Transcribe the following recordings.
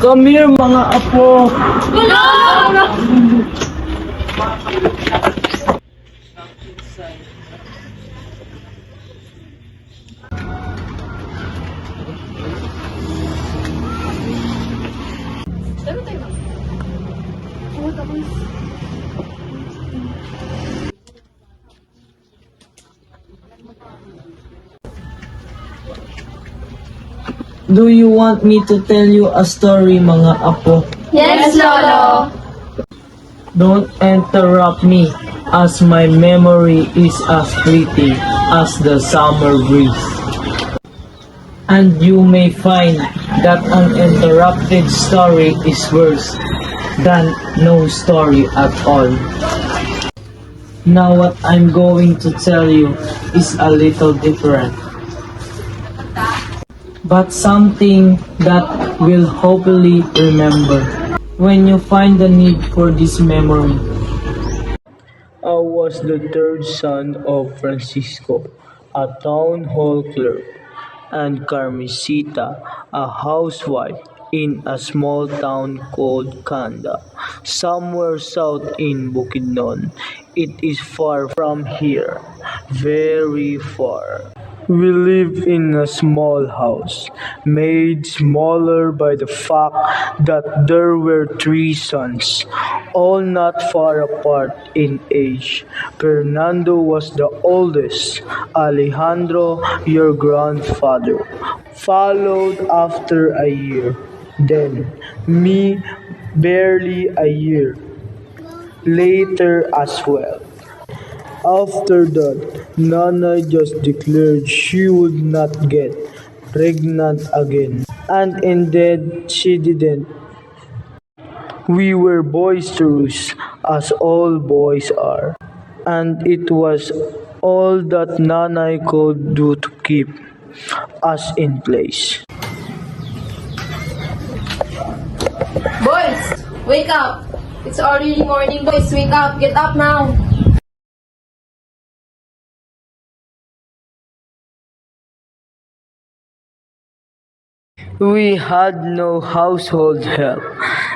Come here mga apo! Do you want me to tell you a story mga apo? Yes, Lolo. Don't interrupt me, as my memory is as fleeting as the summer breeze. And you may find that an interrupted story is worse than no story at all. Now what I'm going to tell you is a little different, but something that will hopefully remember when you find the need for this memory. I was the third son of Francisco, a town hall clerk, and Carmesita, a housewife in a small town called Kanda, somewhere south in Bukidnon. It is far from here, very far. We lived in a small house, made smaller by the fact that there were three sons, all not far apart in age. Fernando was the oldest, Alejandro, your grandfather, followed after a year, then me, barely a year later as well. After that, Nana just declared she would not get pregnant again. And indeed, she didn't. We were boisterous, as all boys are. And it was all that Nana could do to keep us in place. Boys, wake up. It's already morning. Boys, wake up. Get up now. We had no household help,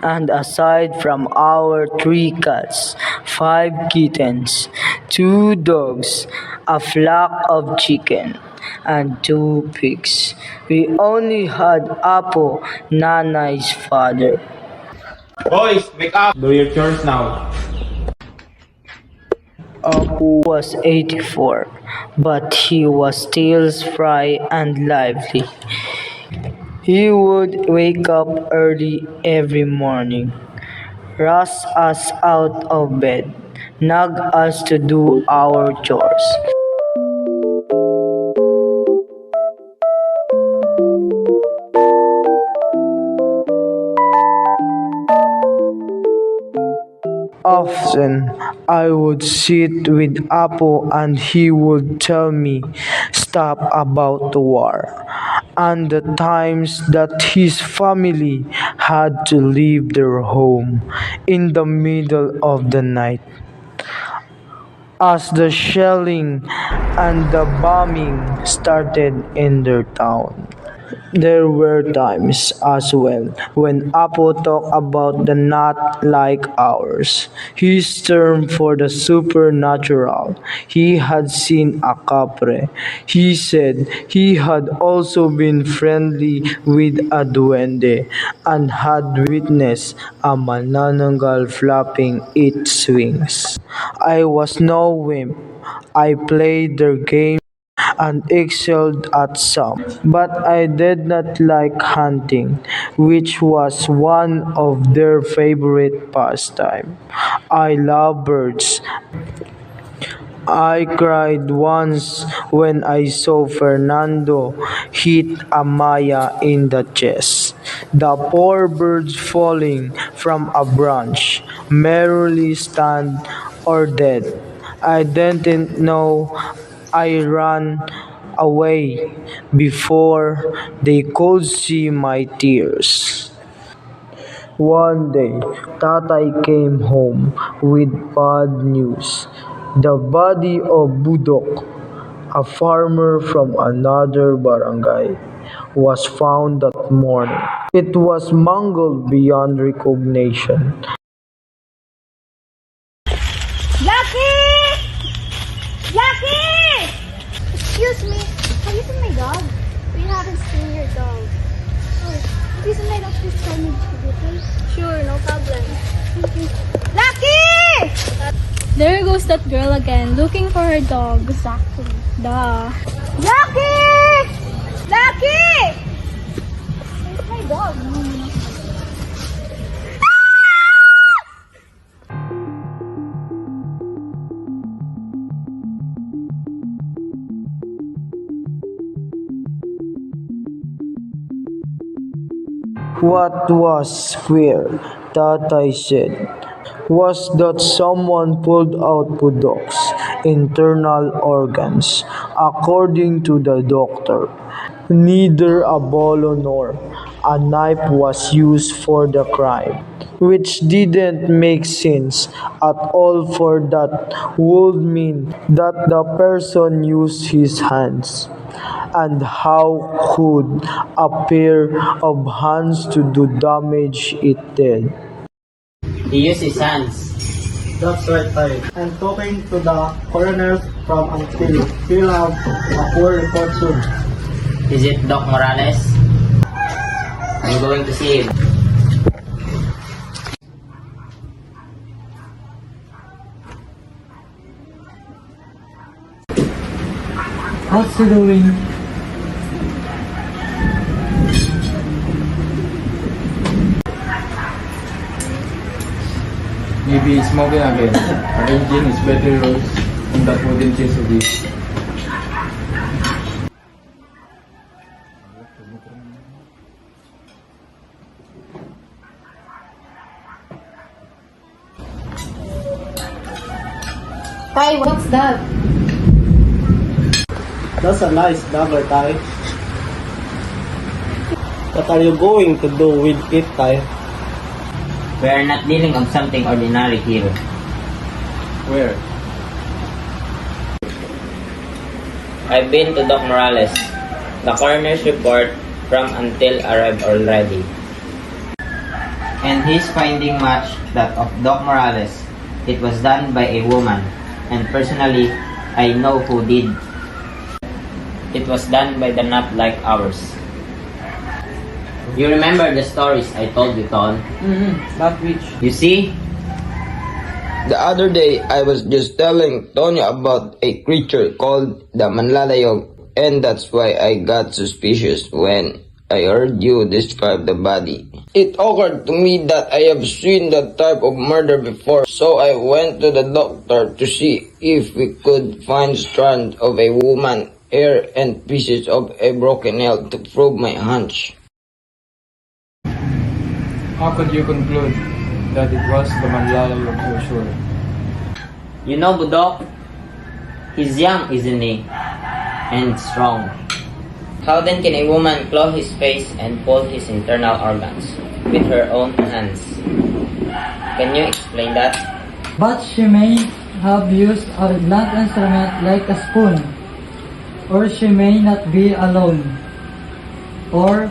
and aside from our three cats, 5 kittens, 2 dogs, a flock of chicken, and 2 pigs, we only had Apo, Nanay's father. Boys, wake up! Do your chores now. Apu was 84, but he was still spry and lively. He would wake up early every morning, rush us out of bed, nag us to do our chores. Often, I would sit with Apo and he would tell me stuff about the war and the times that his family had to leave their home in the middle of the night as the shelling and the bombing started in their town. There were times as well when Apo talked about the not like ours, his term for the supernatural. He had seen a capre. He said he had also been friendly with a duende and had witnessed a manananggal flapping its wings. I was no wimp. I played their game and excelled at some, but I did not like hunting, which was one of their favorite pastime. I love birds. I cried once when I saw Fernando hit a Maya in the chest. The poor birds falling from a branch, merely stunned or dead. I didn't know. I ran away before they could see my tears. One day, Tatay came home with bad news. The body of Budok, a farmer from another barangay, was found that morning. It was mangled beyond recognition. Lucky! Lucky! Excuse me, have you seen my dog? We haven't seen your dog. Oh, please my dog, please tell me to be okay? Sure, no problem. Thank you. Lucky! There goes that girl again, looking for her dog. Exactly. Duh. Lucky! Lucky! Where's my dog? What was queer, Tatay said, was that someone pulled out Pudok's internal organs. According to the doctor, neither a bolo nor a knife was used for the crime, which didn't make sense at all, for that would mean that the person used his hands. And how could a pair of hands to do damage it did? He used his hands. That's right, Tay. I'm talking to the coroner from Antil. He'll have a full report soon. Is it Doc Morales? I'm going to see him. What's he doing? Maybe it's smoking again. Our engine is better rose on that wooden chest of this. Tay, what's that? That's a nice dagger, Tay. What are you going to do with it, Tay? We are not dealing of something ordinary here. Where? I've been to Doc Morales. The coroner's report from Until arrived already. And his finding matched that of Doc Morales. It was done by a woman. And personally, I know who did. It was done by the knot like ours. You remember the stories I told you, Ton? That which? You see? The other day, I was just telling Tonyo about a creature called the Manlalayog, and that's why I got suspicious when I heard you describe the body. It occurred to me that I have seen that type of murder before, so I went to the doctor to see if we could find strands of a woman's hair and pieces of a broken nail to prove my hunch. How could you conclude that it was the Manlalayog for sure? You know Budok? He's young, isn't he? And strong. How then can a woman claw his face and pull his internal organs with her own hands? Can you explain that? But she may have used a blunt instrument like a spoon, or she may not be alone, or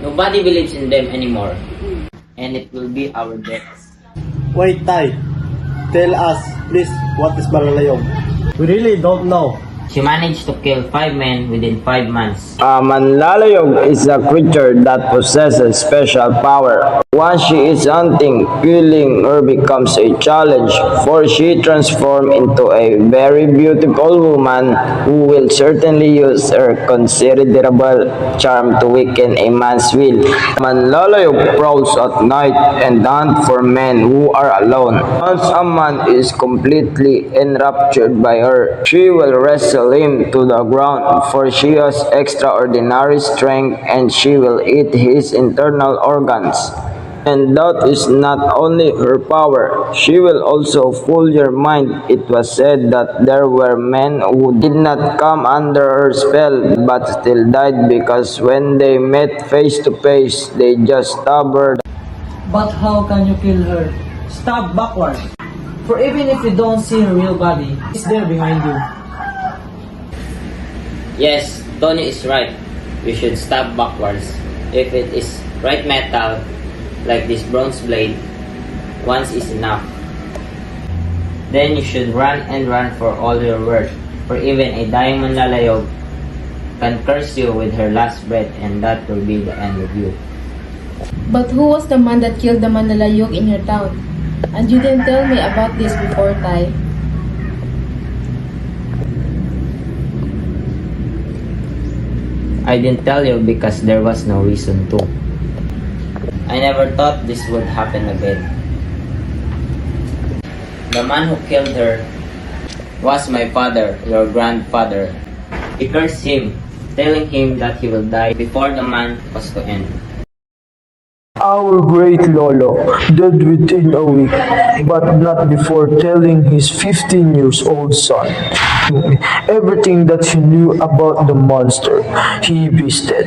Nobody believes in them anymore. And it will be our deaths. Wait, Tay. Tell us, please, what is Malalayog? We really don't know. She managed to kill 5 men within 5 months. A Manlalayog is a creature that possesses special power. Once she is hunting, killing her becomes a challenge, for she transforms into a very beautiful woman who will certainly use her considerable charm to weaken a man's will. Manlalayog prowls at night and hunts for men who are alone. Once a man is completely enraptured by her, she will wrestle him to the ground, for she has extraordinary strength and she will eat his internal organs. And that is not only her power, she will also fool your mind. It was said that there were men who did not come under her spell but still died because when they met face to face, they just stabbed her. but how can you kill her? Stab backward. For even if you don't see her real body, it's there behind you. Yes, Tony is right. We should stab backwards. If it is right metal, like this bronze blade, once is enough. Then you should run and run for all your worth, for even a dying manlalayog can curse you with her last breath, and that will be the end of you. But who was the man that killed the Manlalayog in your town? And you didn't tell me about this before, Tay. I didn't tell you because there was no reason to. I never thought this would happen again. The man who killed her was my father, your grandfather. He cursed him, telling him that he will die before the month was to end. Our great Lolo died within a week, but not before telling his 15 years old son everything that he knew about the monster he visited.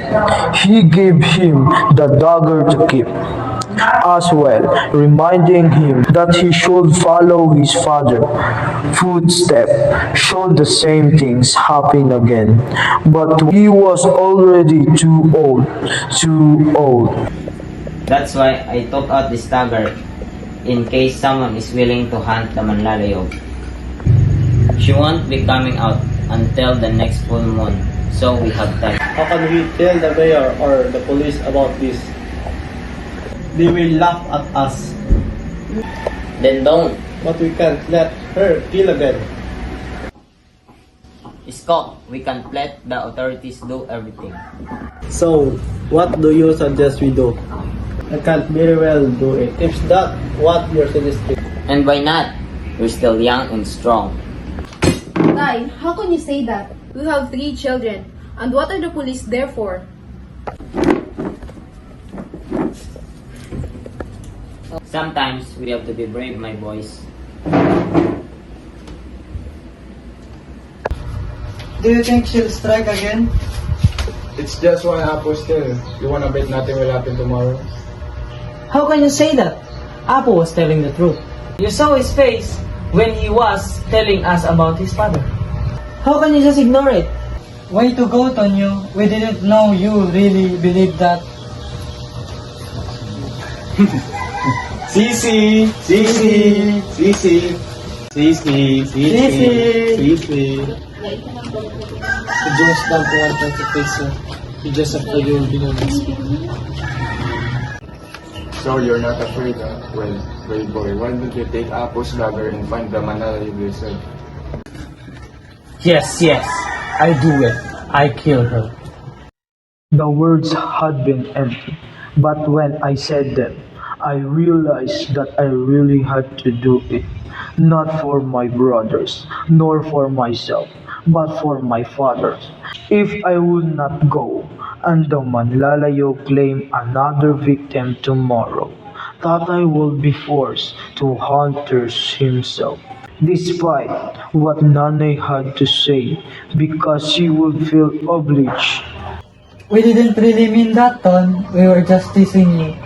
He gave him the dagger to keep, as well reminding him that he should follow his father's footsteps should the same things happen again. But he was already too old. That's why I took out this dagger in case someone is willing to hunt the manlalayog. She won't be coming out until the next full moon, so we have time. How can we tell the mayor or the police about this? They will laugh at us. Then don't. But we can't let her kill again. Scott, we can't let the authorities do everything. So, what do you suggest we do? I can't very well do it. If that what you're suggesting. And why not? You're still young and strong. Tay, how can you say that? We have 3 children. And what are the police there for? Sometimes we have to be brave, my boys. Do you think she'll strike again? It's just one apple still. You wanna bet nothing will happen tomorrow? How can you say that? Apo was telling the truth. You saw his face when he was telling us about his father. How can you just ignore it? Way to go, Tonyo. We didn't know you really believed that. Sisi! Sisi! Sisi! Sisi! Sisi! You just don't want them to face you. You just after you will be honest. So you're not afraid, huh? Well, brave boy, why don't you take Apo's dagger and find the manala you said? Yes, I do it. I kill her. The words had been empty, but when I said them, I realized that I really had to do it. Not for my brothers, nor for myself, but for my father. If I would not go, and the manlalayo claim another victim tomorrow, that I will be forced to hunt her himself. Despite what Nanay had to say, because she would feel obliged. We didn't really mean that, Ton. We were just teasing you.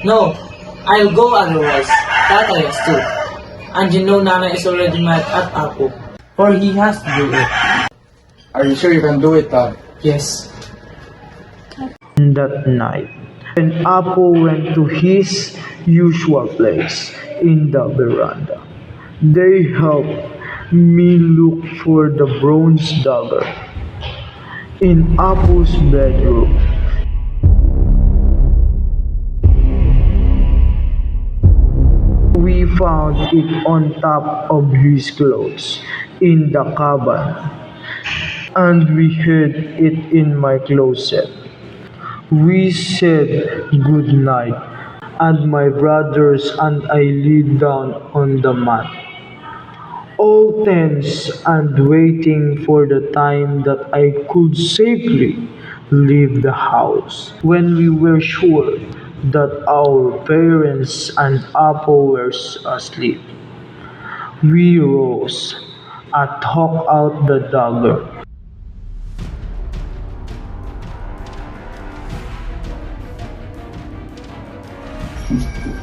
No, I'll go otherwise. Tata is too. And you know Nana is already mad at Apo, for he has to do it. Are you sure you can do it, Todd? Yes. That night, when Apo went to his usual place in the veranda, they helped me look for the bronze dagger in Apo's bedroom. We found it on top of his clothes in the cabin, and we hid it in my closet. We said good night, and my brothers and I lay down on the mat, all tense and waiting for the time that I could safely leave the house. When we were sure that our parents and Apo were asleep, we rose and took out the dagger.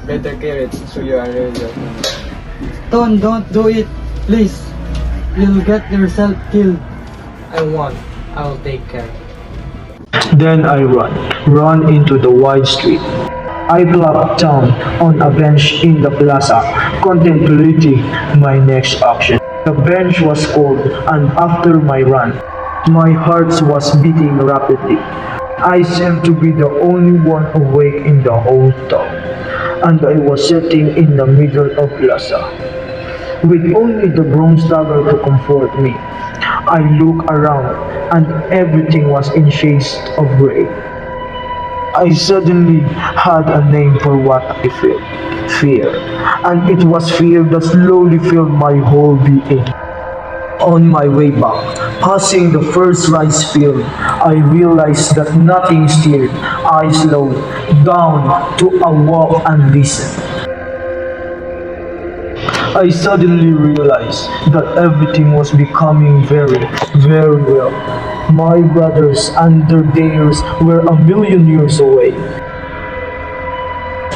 Better kill it so you are ready. Ton, don't do it. Please. You'll get yourself killed. I won't. I'll take care. Then I run into the wide street. I plopped down on a bench in the plaza, contemplating my next action. The bench was cold, and after my run, my heart was beating rapidly. I seemed to be the only one awake in the whole town, and I was sitting in the middle of plaza, with only the bronze dagger to comfort me. I looked around, and everything was in shades of gray. I suddenly had a name for what I felt. Fear. And it was fear that slowly filled my whole being. On my way back, passing the first rice field, I realized that nothing stirred. I slowed down to a walk and listened. I suddenly realized that everything was becoming very, very well. My brothers and their daughters were a million years away.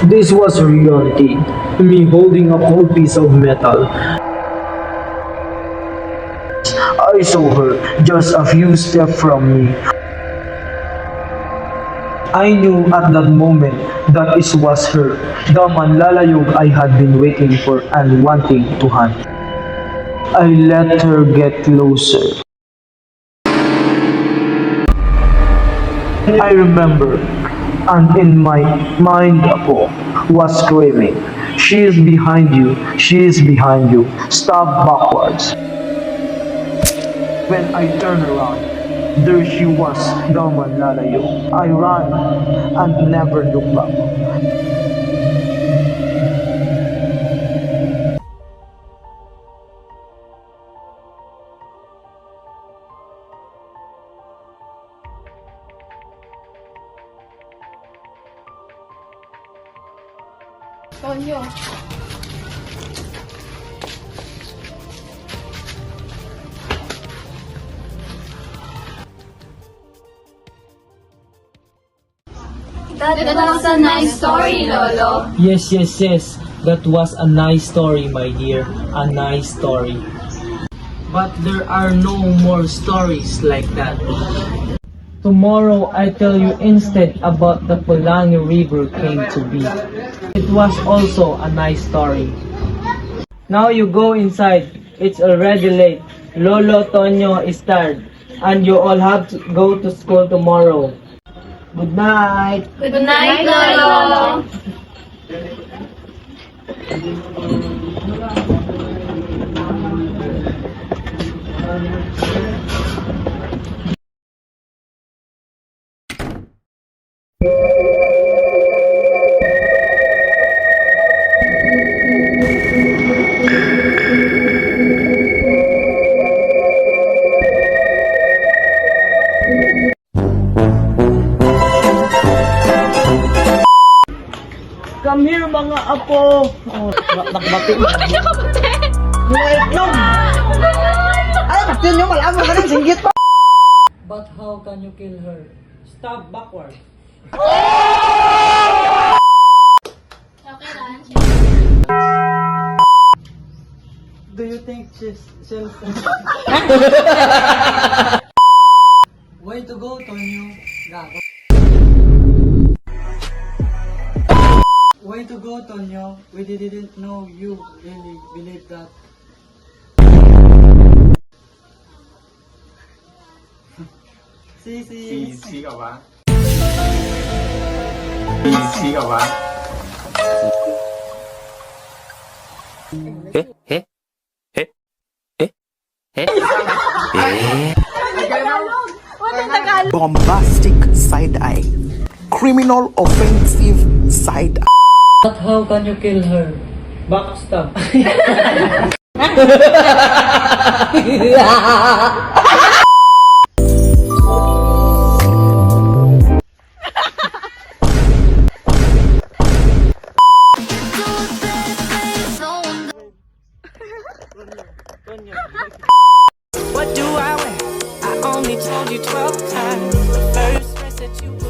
This was reality, me holding a cold piece of metal. I saw her just a few steps from me. I knew at that moment that it was her, the manlalayog I had been waiting for and wanting to hunt. I let her get closer. I remember, and in my mind Apo was screaming, "She is behind you, she is behind you, stop backwards." When I turned around, there she was, the manlalayo. I ran and never looked back. Tonyo. That was a nice story, Lolo. Yes, yes, yes. That was a nice story, my dear. A nice story. But there are no more stories like that. Tomorrow I tell you instead about the Pulangi River came to be. It was also a nice story. Now you go inside. It's already late. Lolo Tonyo is tired. And you all have to go to school tomorrow. Good night. Good night, Lolo. Come here mga apo. Oh, nakbati mo. Wait long. Ay, bakit nyo malaman ka ng singgit pa? But how can you kill her? Stop backward. Do you think she's self? Way to go, Tonyo. Gago. Way to go, Tonyo. We didn't know you really believe that. Si ka ba? Si ka ba? Bombastic side eye. Criminal offensive side eye. But how can you kill her? Backstab. What do I wear? I only told you 12 times. The first dress that you put